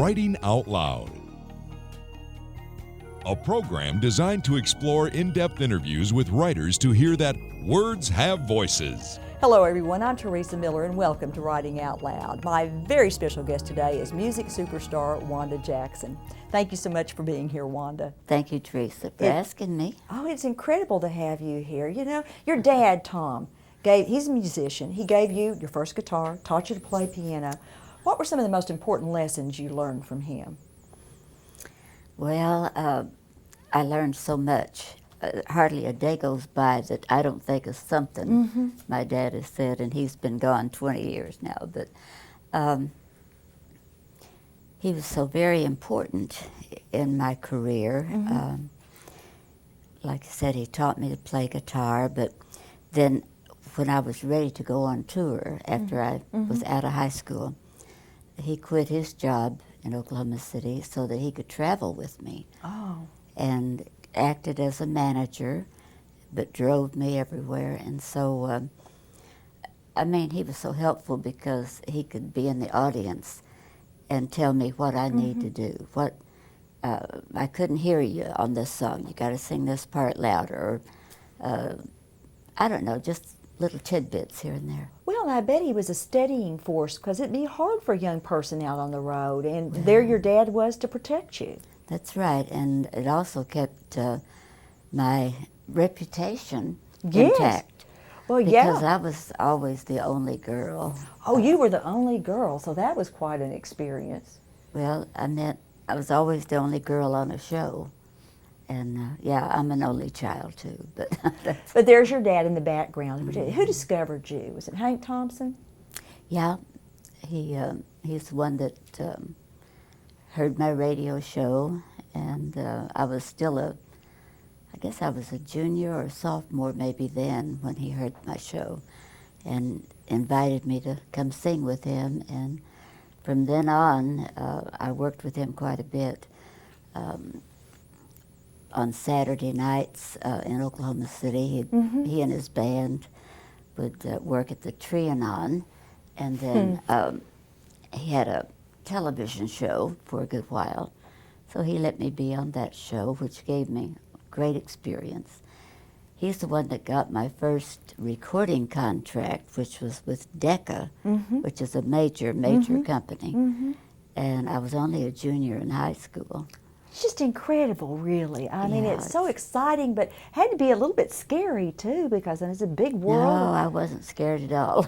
Writing Out Loud, a program designed to explore in-depth interviews with writers to hear that words have voices. Hello everyone, I'm Teresa Miller and welcome to Writing Out Loud. My very special guest today is music superstar Wanda Jackson. Thank you so much for being here, Wanda. Thank you, Teresa, for asking me. Oh, it's incredible to have you here. You know, your dad, Tom, he's a musician. He gave you your first guitar, taught you to play piano. What were some of the most important lessons you learned from him? Well, I learned so much. Hardly a day goes by that I don't think of something my dad has said, and he's been gone 20 years now, but he was so very important in my career. Like I said, he taught me to play guitar, but then when I was ready to go on tour after I was out of high school, he quit his job in Oklahoma City so that he could travel with me. Oh. And acted as a manager, but drove me everywhere. And so, I mean, he was so helpful because he could be in the audience and tell me what I need to do. What I couldn't hear you on this song. You got to sing this part louder. Or, I don't know, just little tidbits here and there. Well, I bet he was a steadying force because it'd be hard for a young person out on the road, and there your dad was to protect you. That's right, and it also kept my reputation Yes. intact. Well, Because yeah. I was always the only girl. Oh, you were the only girl, so that was quite an experience. Well, I meant I was always the only girl on a show. And yeah, I'm an only child too. But that's, But there's your dad in the background. Who discovered you? Was it Hank Thompson? yeah, he's the one that heard my radio show, and I was still I guess I was a junior or sophomore maybe then when he heard my show and invited me to come sing with him. And from then on, I worked with him quite a bit. On Saturday nights in Oklahoma City, he and his band would work at the Trianon, and then he had a television show for a good while. So he let me be on that show, which gave me great experience. He's the one that got my first recording contract, which was with Decca, which is a major company. And I was only a junior in high school. It's just incredible, really. I mean, Yeah, it's so exciting, but had to be a little bit scary, too, because it's a big world. No, I wasn't scared at all.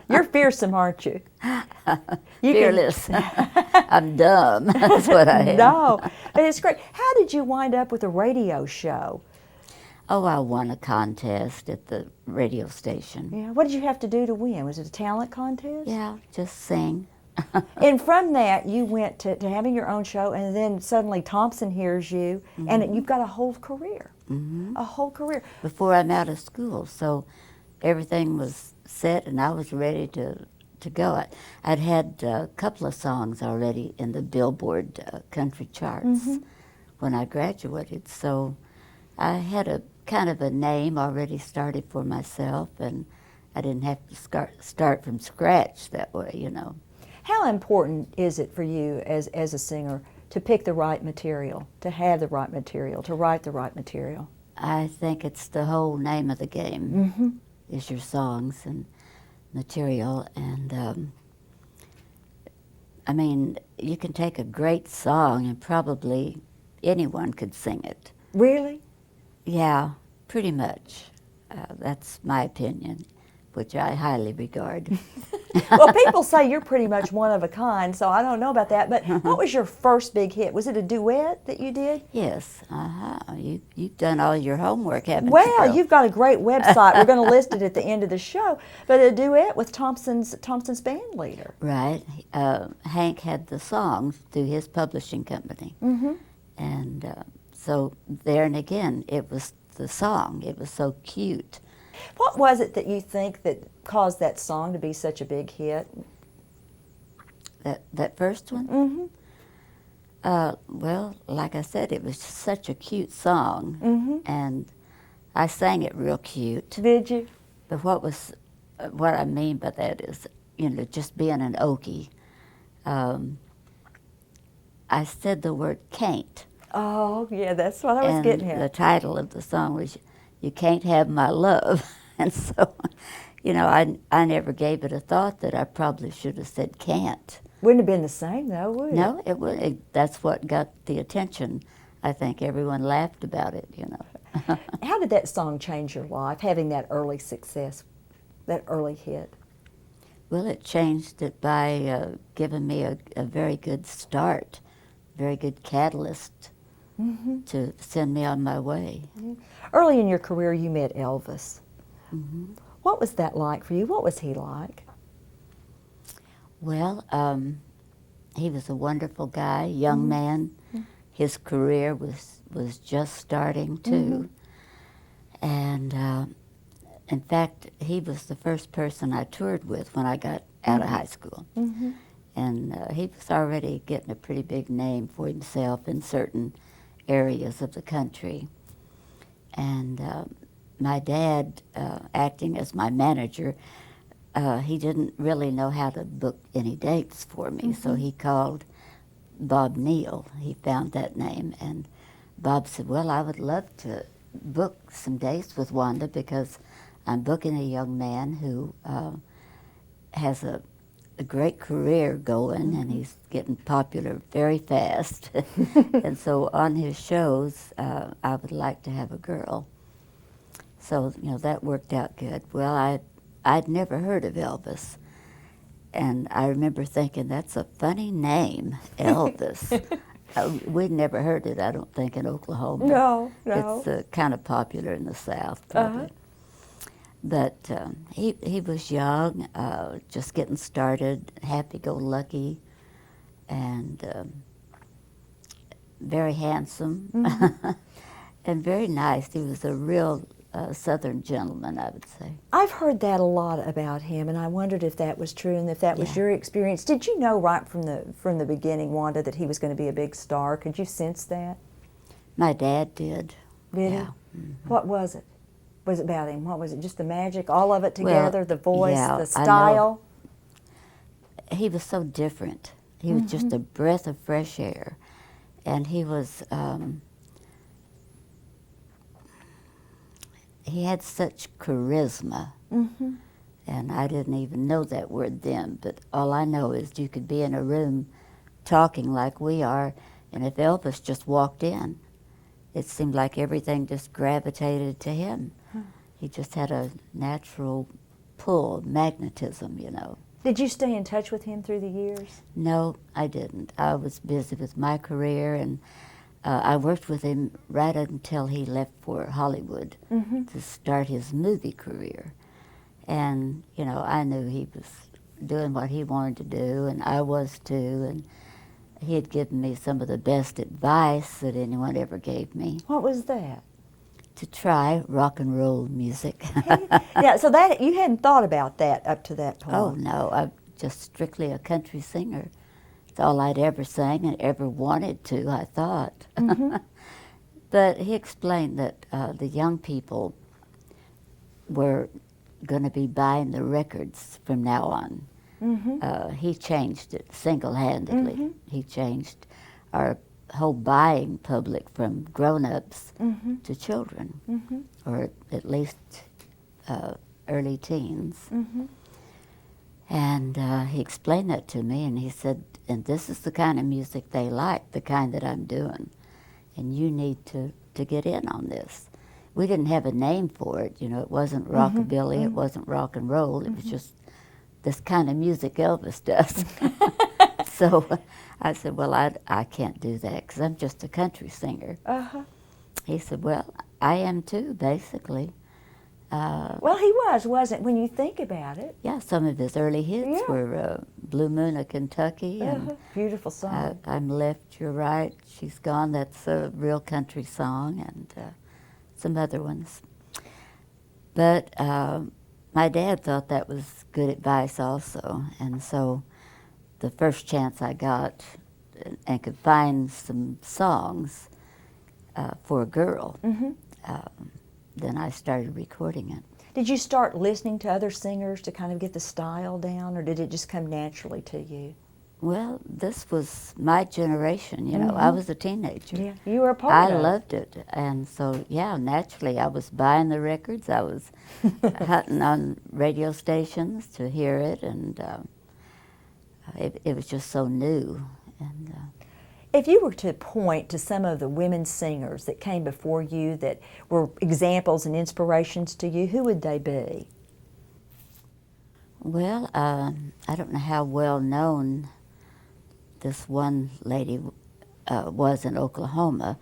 You're fearsome, aren't you? Fearless. I'm dumb. That's what I am. No, but it's great. How did you wind up with a radio show? Oh, I won a contest at the radio station. Yeah. What did you have to do to win? Was it a talent contest? Yeah, just sing. And from that, you went to having your own show, and then suddenly Thompson hears you, and you've got a whole career. A whole career. Before I'm out of school, so everything was set and I was ready to go. I'd had a couple of songs already in the Billboard country charts when I graduated, so I had a kind of a name already started for myself, and I didn't have to start from scratch that way, you know. How important is it for you as a singer to pick the right material, to have the right material, to write the right material? I think it's the whole name of the game, is your songs and material. And I mean, you can take a great song and probably anyone could sing it. Really? Yeah, pretty much. That's my opinion, which I highly regard. Well, people say you're pretty much one of a kind, so I don't know about that. But what was your first big hit? Was it a duet that you did? Yes, you've done all your homework, haven't you? Well, girl? you've got a great website. We're going to list it at the end of the show. But a duet with Thompson's band leader. Right. Hank had the songs through his publishing company. And so there and again, it was the song. It was so cute. What was it that you think that caused that song to be such a big hit? That first one? Well, like I said, it was such a cute song, and I sang it real cute. Did you? But what I mean by that is, just being an Okie. I said the word can't. Oh, yeah, that's what I was And getting the at. title of the song was "You Can't Have My Love," and so, you know, I never gave it a thought that I probably should have said "can't." Wouldn't have been the same, though, would it? No, that's what got the attention. I think everyone laughed about it, you know. How did that song change your life, having that early success, that early hit? Well, it changed it by giving me a very good start, very good catalyst to send me on my way. Early in your career, you met Elvis. Hmm. What was that like for you? What was he like? Well, he was a wonderful guy, young man. His career was just starting too, and in fact, he was the first person I toured with when I got out of high school. And he was already getting a pretty big name for himself in certain areas of the country. And my dad, acting as my manager, he didn't really know how to book any dates for me, so he called Bob Neal. He found that name, and Bob said, well, I would love to book some dates with Wanda because I'm booking a young man who has a great career going, and he's getting popular very fast. And so on his shows, I would like to have a girl. So, you know, that worked out good. Well, I'd never heard of Elvis. And I remember thinking, that's a funny name, Elvis. We'd never heard it, I don't think, in Oklahoma. No. It's kind of popular in the South, probably. But he was young, just getting started, happy-go-lucky, and very handsome, and very nice. He was a real Southern gentleman, I would say. I've heard that a lot about him, and I wondered if that was true and if that was Yeah. your experience. Did you know right from the beginning, Wanda, that he was going to be a big star? Could you sense that? My dad did. Did Yeah. he? What was it? Was it about him? What was it? Just the magic, all of it together, the voice, yeah, the I know. style? He was so different. He was just a breath of fresh air. And he was, he had such charisma. And I didn't even know that word then, but all I know is you could be in a room talking like we are, and if Elvis just walked in, it seemed like everything just gravitated to him. He just had a natural pull, magnetism, you know. Did you stay in touch with him through the years? No, I didn't. I was busy with my career, and I worked with him right until he left for Hollywood to start his movie career. And, you know, I knew he was doing what he wanted to do, and I was too, and he had given me some of the best advice that anyone ever gave me, What was that? to try rock and roll music. Yeah, so that you hadn't thought about that up to that point. Oh, no, I'm just strictly a country singer. It's all I'd ever sang and ever wanted to, I thought. But he explained that the young people were going to be buying the records from now on. He changed it single-handedly. He changed our whole buying public from grown-ups to children, or at least early teens. And he explained that to me, and he said, and this is the kind of music they like, the kind that I'm doing, and you need to get in on this. We didn't have a name for it, you know, it wasn't rockabilly, it wasn't rock and roll, it was just this kind of music Elvis does. So I said, well, I can't do that because I'm just a country singer. He said, well, I am too, basically. Well, he was, wasn't when you think about it. Yeah, some of his early hits Yeah. were Blue Moon of Kentucky and Beautiful song. I'm Left, You're Right, She's Gone. That's a real country song, and some other ones. But my dad thought that was good advice also, and so the first chance I got and could find some songs for a girl, then I started recording it. Did you start listening to other singers to kind of get the style down, or did it just come naturally to you? Well, this was my generation, you know. I was a teenager. Yeah, you were a part I of it. loved it. And so, yeah, naturally, I was buying the records. I was hunting on radio stations to hear it, and it was just so new. And If you were to point to some of the women singers that came before you that were examples and inspirations to you, who would they be? well, I don't know how well known this one lady was in Oklahoma.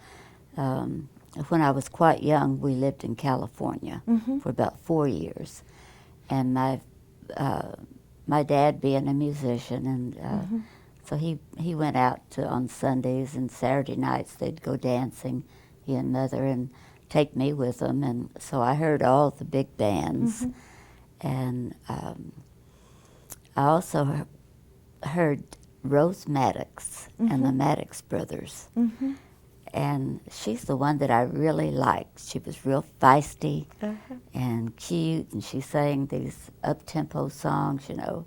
When I was quite young, we lived in California for about 4 years, and my dad being a musician, and so he went out on Sundays and Saturday nights. They'd go dancing, he and Mother, and take me with them, and so I heard all the big bands, and I also heard Rose Maddox and the Maddox brothers. And she's the one that I really liked. She was real feisty and cute, and she sang these up-tempo songs, you know.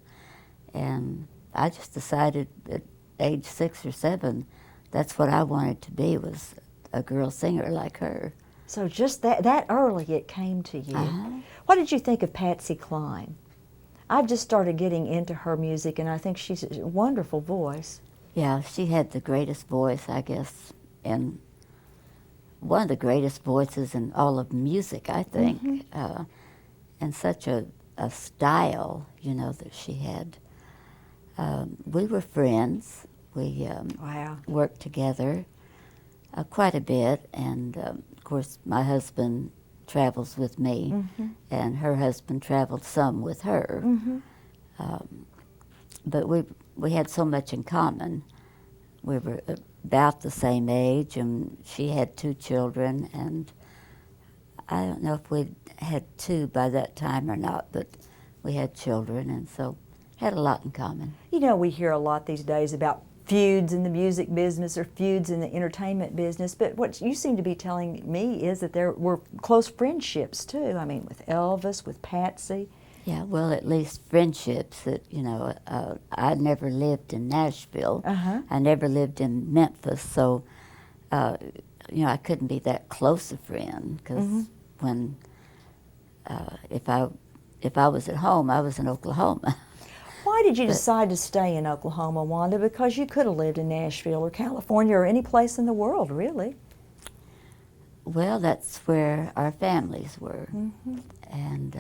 And I just decided at age 6 or 7, that's what I wanted to be, was a girl singer like her. So just that early it came to you. What did you think of Patsy Cline? I've just started getting into her music, and I think she's a wonderful voice. Yeah, she had the greatest voice, I guess, and one of the greatest voices in all of music, I think, and such a style, you know, that she had. We were friends. We Wow. worked together quite a bit, and of course, my husband travels with me, and her husband traveled some with her. But we had so much in common. We were about the same age, and she had 2 children, and I don't know if we had 2 by that time or not, but we had children, and so had a lot in common. You know, we hear a lot these days about feuds in the music business or feuds in the entertainment business, but what you seem to be telling me is that there were close friendships too. I mean, with Elvis, with Patsy. Yeah, well, at least friendships that, you know, I never lived in Nashville. I never lived in Memphis, so, you know, I couldn't be that close a friend, because when, if I was at home, I was in Oklahoma. Why did you decide to stay in Oklahoma, Wanda? Because you could have lived in Nashville or California or any place in the world, really. Well, that's where our families were. And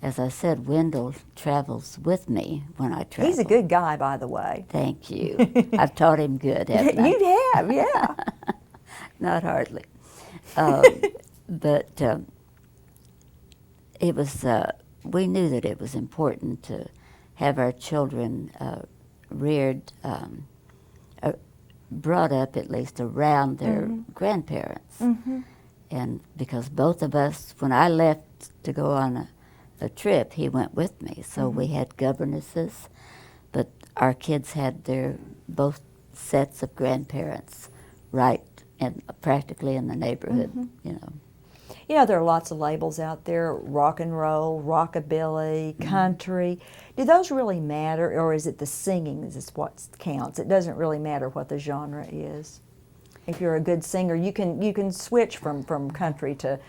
as I said, Wendell travels with me when I travel. He's a good guy, by the way. Thank you. I've taught him good, haven't I? You have, yeah. Not hardly. But it was, we knew that it was important to have our children reared, brought up at least around their grandparents. And because both of us, when I left to go on a trip, he went with me. So we had governesses, but our kids had their both sets of grandparents right and practically in the neighborhood, you know. You know, there are lots of labels out there, rock and roll, rockabilly, country. Do those really matter, or is it the singing is what counts? It doesn't really matter what the genre is. If you're a good singer, you can switch from country to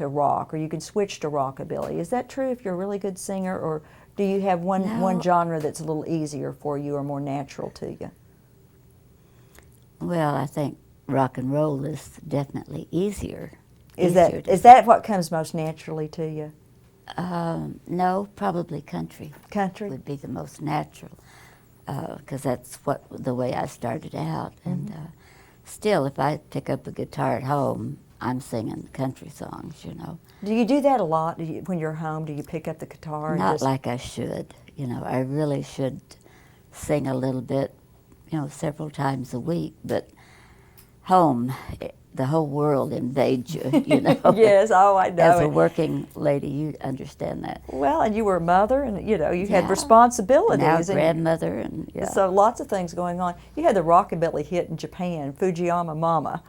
rock, or you can switch to rockabilly. Is that true if you're a really good singer, or do you have one genre that's a little easier for you or more natural to you? Well, I think rock and roll is definitely easier. Is that what comes most naturally to you? No, probably country. Country would be the most natural, because that's the way I started out. And still, if I pick up a guitar at home, I'm singing country songs, you know. Do you do that a lot when you're home? Do you pick up the guitar? And Not like I should. You know, I really should sing a little bit, you know, several times a week. But home, the whole world invades you, you know. Yes, oh, I know. As a working lady, you understand that. Well, and you were a mother, and you know, you had responsibilities. Now and grandmother, and yeah. So lots of things going on. You had the rockabilly hit in Japan, Fujiyama Mama.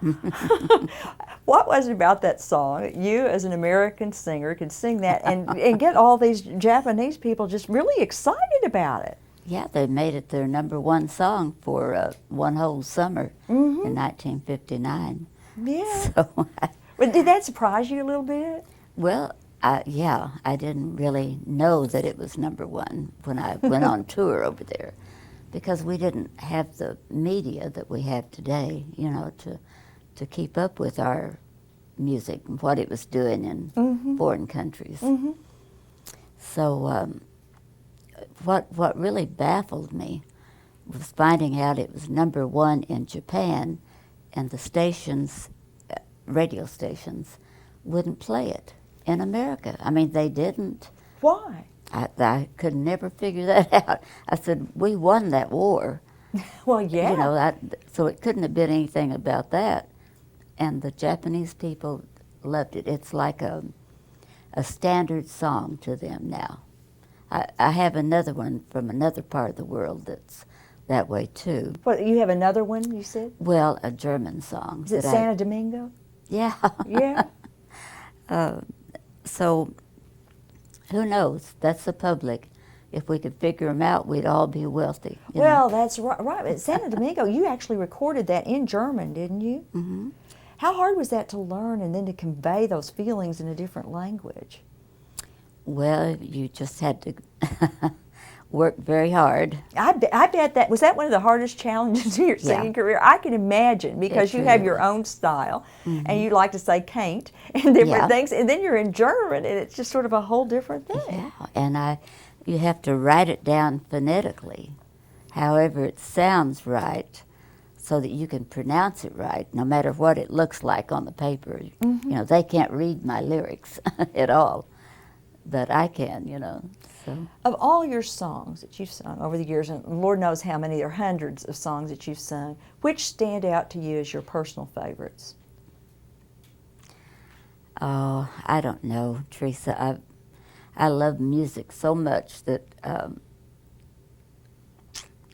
What was it about that song that you, as an American singer, could sing that and get all these Japanese people just really excited about it? Yeah, they made it their #1 song for one whole summer in 1959. Yeah. So, But did that surprise you a little bit? well, yeah, I didn't really know that it was #1 when I went on tour over there, because we didn't have the media that we have today, you know, to keep up with our music and what it was doing in foreign countries. So what really baffled me was finding out it was #1 in Japan, and the stations, radio stations, wouldn't play it in America. I mean, they didn't. Why? I could never figure that out. I said, we won that war. Well, yeah. You know, so it couldn't have been anything about that. And the Japanese people loved it. It's like a standard song to them now. I have another one from another part of the world that's that way too. What, you have another one, you said? Well, a German song. Is it Santa Domingo? Yeah. Yeah. So, who knows? That's the public. If we could figure them out, we'd all be wealthy. You Well, know? that's right. But Santa Domingo, you actually recorded that in German, didn't you? Mm-hmm. How hard was that to learn and then to convey those feelings in a different language? Well, you just had to work very hard. I bet that, was that one of the hardest challenges in your singing career? I can imagine, because It you have really your own style, and you like to say can't and different things, and then you're in German, and it's just sort of a whole different thing. Yeah, and you have to write it down phonetically, however it sounds right, so that you can pronounce it right, no matter what it looks like on the paper. You know, they can't read my lyrics at all, but I can, you know. So. Of all your songs that you've sung over the years, and Lord knows how many, there are hundreds of songs that you've sung, which stand out to you as your personal favorites? Oh, I don't know, Teresa. I love music so much that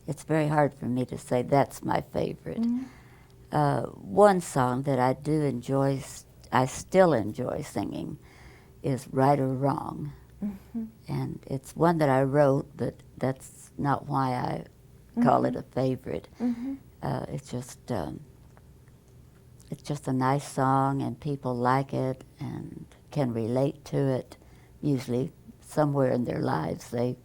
it's very hard for me to say that's my favorite. One song that I do enjoy, I still enjoy singing, is Right or Wrong. And it's one that I wrote, but that's not why I call it a favorite. It's just a nice song, and people like it and can relate to it. Usually somewhere in their lives they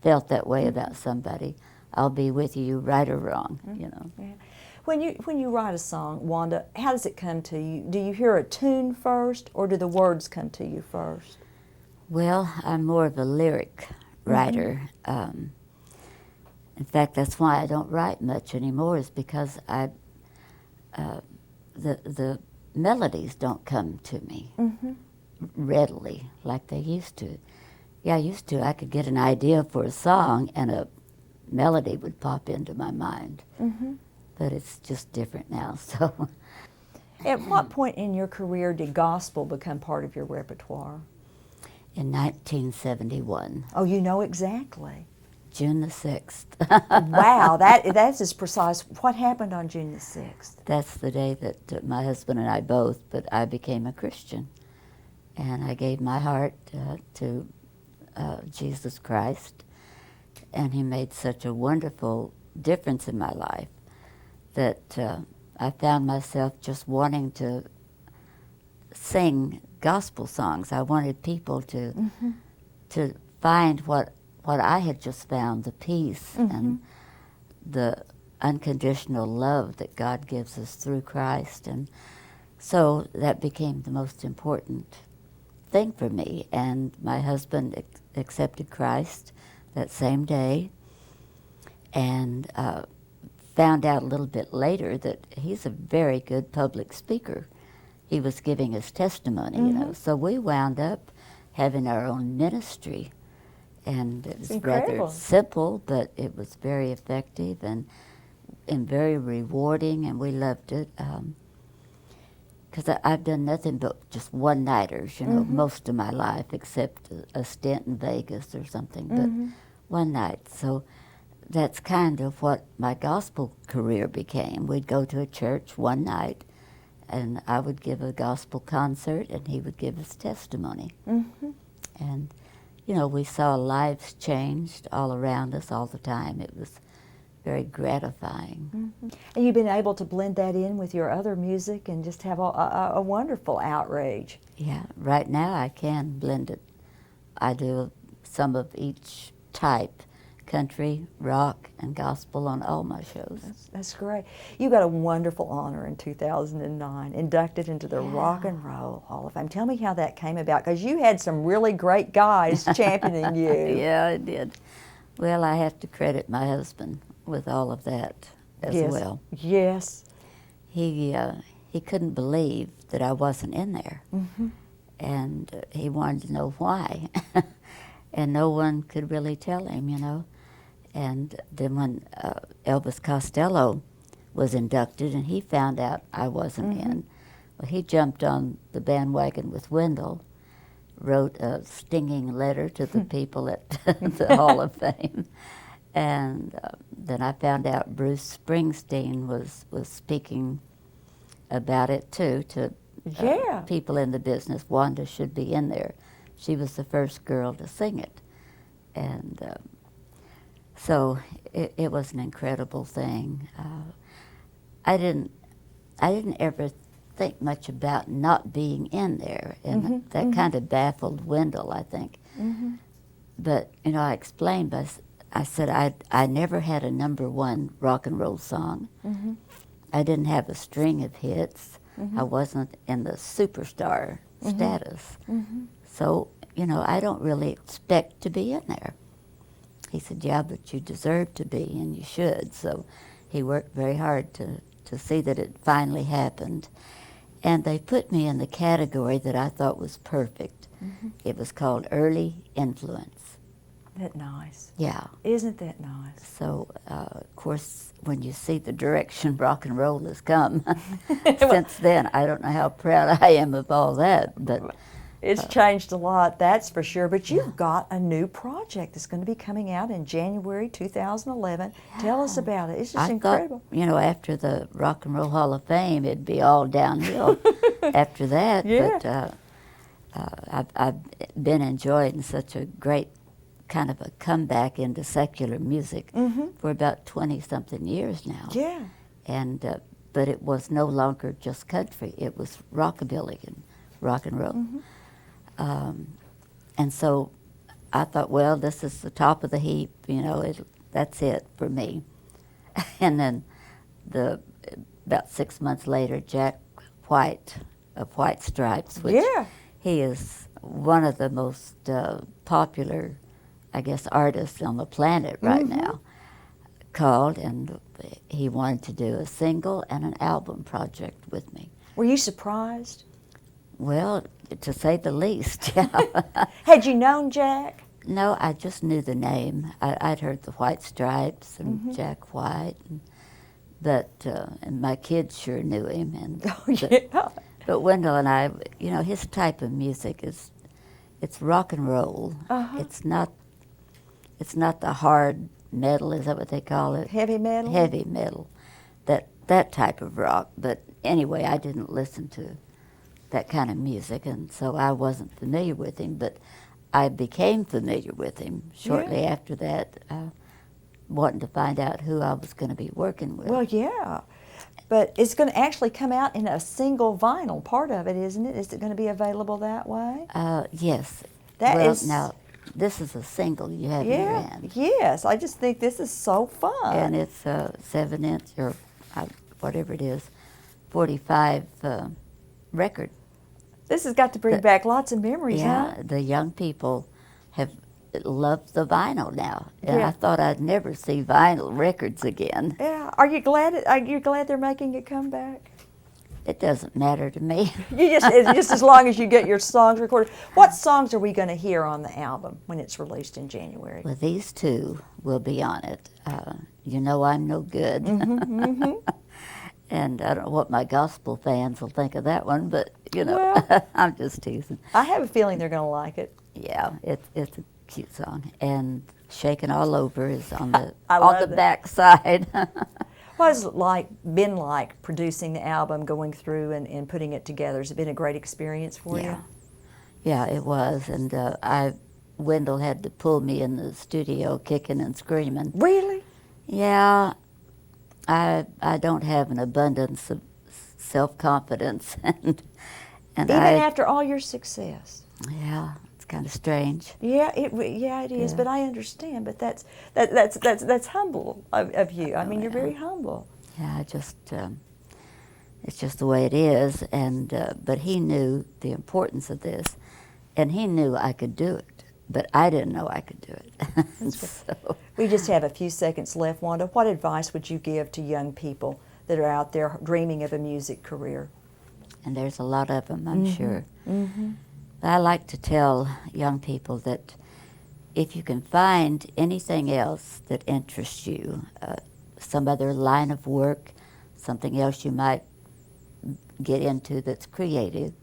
felt that way about somebody. I'll be with you, right or wrong, you know. Yeah. When you write a song, Wanda, how does it come to you? Do you hear a tune first, or do the words come to you first? Well, I'm more of a lyric writer. In fact, that's why I don't write much anymore, is because the melodies don't come to me readily like they used to. Yeah, I could get an idea for a song and a melody would pop into my mind. But it's just different now, so. At what point in your career did gospel become part of your repertoire? In 1971, Oh, you know exactly. June the 6th. Wow, that's as precise. What happened on June the 6th? That's the day that my husband and I both, but I became a Christian. And I gave my heart to Jesus Christ. And he made such a wonderful difference in my life that I found myself just wanting to sing gospel songs. I wanted people to find what I had just found, the peace and the unconditional love that God gives us through Christ. And so that became the most important thing for me. And my husband accepted Christ that same day, and found out a little bit later that he's a very good public speaker. He was giving his testimony, you know. So we wound up having our own ministry, and it was rather simple, but it was very effective and very rewarding, and we loved it. Because I've done nothing but just one-nighters, you know, most of my life, except a stint in Vegas or something, but one night. So that's kind of what my gospel career became. We'd go to a church one night, and I would give a gospel concert, and he would give his testimony. And you know, we saw lives changed all around us all the time. It was very gratifying. And you've been able to blend that in with your other music and just have a wonderful outreach. Yeah, right now I can blend it. I do some of each type, country, rock, and gospel on all my shows. That's great. You got a wonderful honor in 2009, inducted into the Rock and Roll Hall of Fame. Tell me how that came about, because you had some really great guys championing you. Yeah, I did. Well, I have to credit my husband with all of that as well. Yes. He couldn't believe that I wasn't in there, and he wanted to know why, and no one could really tell him, you know. And then when Elvis Costello was inducted and he found out I wasn't in, well, he jumped on the bandwagon with Wendell, wrote a stinging letter to the people at the Hall of Fame. And then I found out Bruce Springsteen was speaking about it too to people in the business. Wanda should be in there. She was the first girl to sing it. And so it was an incredible thing. I didn't ever think much about not being in there, and that kind of baffled Wendell, I think. But you know, I explained, I said I never had a #1 rock and roll song. I didn't have a string of hits. I wasn't in the superstar status. So, you know, I don't really expect to be in there. He said, yeah, but you deserve to be, and you should. So he worked very hard to see that it finally happened. And they put me in the category that I thought was perfect. It was called Early Influence. Isn't that nice? Yeah. Isn't that nice? So, of course, when you see the direction rock and roll has come, since then, I don't know how proud I am of all that, but it's changed a lot, that's for sure. But you've got a new project that's going to be coming out in January 2011. Tell us about it. It's just incredible. Thought, you know, after the Rock and Roll Hall of Fame, it'd be all downhill after that. Yeah. But I've been enjoying such a great kind of a comeback into secular music for about 20-something years now. Yeah. And but it was no longer just country. It was rockabilly and rock and roll. And so I thought, well, this is the top of the heap, you know, that's it for me. And then about 6 months later, Jack White of White Stripes, which he is one of the most popular, I guess, artists on the planet right now, called, and he wanted to do a single and an album project with me. Were you surprised? Well, to say the least, yeah. Had you known Jack? No, I just knew the name. I'd heard the White Stripes and Jack White, and my kids sure knew him. And but Wendell and I, you know, his type of music it's rock and roll. It's not the hard metal, is that what they call it? Heavy metal? Heavy metal, that type of rock. But anyway, I didn't listen to that kind of music, and so I wasn't familiar with him, but I became familiar with him shortly after that, wanting to find out who I was going to be working with. Well, yeah, but it's going to actually come out in a single vinyl, part of it, isn't it? Is it going to be available that way? Yes. Well, now, this is a single you have in your hand. Yes, I just think this is so fun. And it's a 7-inch, or whatever it is, 45 record. This has got to bring back lots of memories, huh? Yeah, the young people have loved the vinyl now, and I thought I'd never see vinyl records again. Yeah, are you glad they're making it come back? It doesn't matter to me. Just as long as you get your songs recorded. What songs are we going to hear on the album when it's released in January? Well, these two will be on it. You Know I'm No Good. And I don't know what my gospel fans will think of that one, but, you know, I'm just teasing. I have a feeling they're going to like it. Yeah, it's a cute song. And Shaking All Over is on the back side. What has it been like producing the album, going through and putting it together? Has it been a great experience for you? Yeah, it was. And I Wendell had to pull me in the studio kicking and screaming. Really? Yeah, I don't have an abundance of self-confidence, and Even after all your success. yeah, it's kind of strange. Yeah, it is. Yeah. But I understand. But that's humble of you. I mean, you're yeah. very humble. Yeah, it's just the way it is. And but he knew the importance of this, and he knew I could do it, but I didn't know I could do it. So, We just have a few seconds left, Wanda. What advice would you give to young people that are out there dreaming of a music career? and there's a lot of them, I'm sure. Mm-hmm. I like to tell young people that if you can find anything else that interests you, some other line of work, something else you might get into that's creative,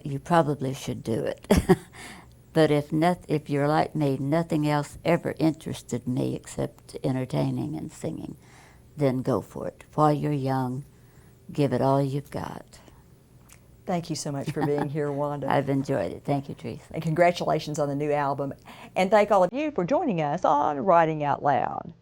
you probably should do it. But if you're like me, nothing else ever interested me except entertaining and singing, then go for it. While you're young, give it all you've got. Thank you so much for being here, Wanda. I've enjoyed it. Thank you, Teresa. And congratulations on the new album. And thank all of you for joining us on Writing Out Loud.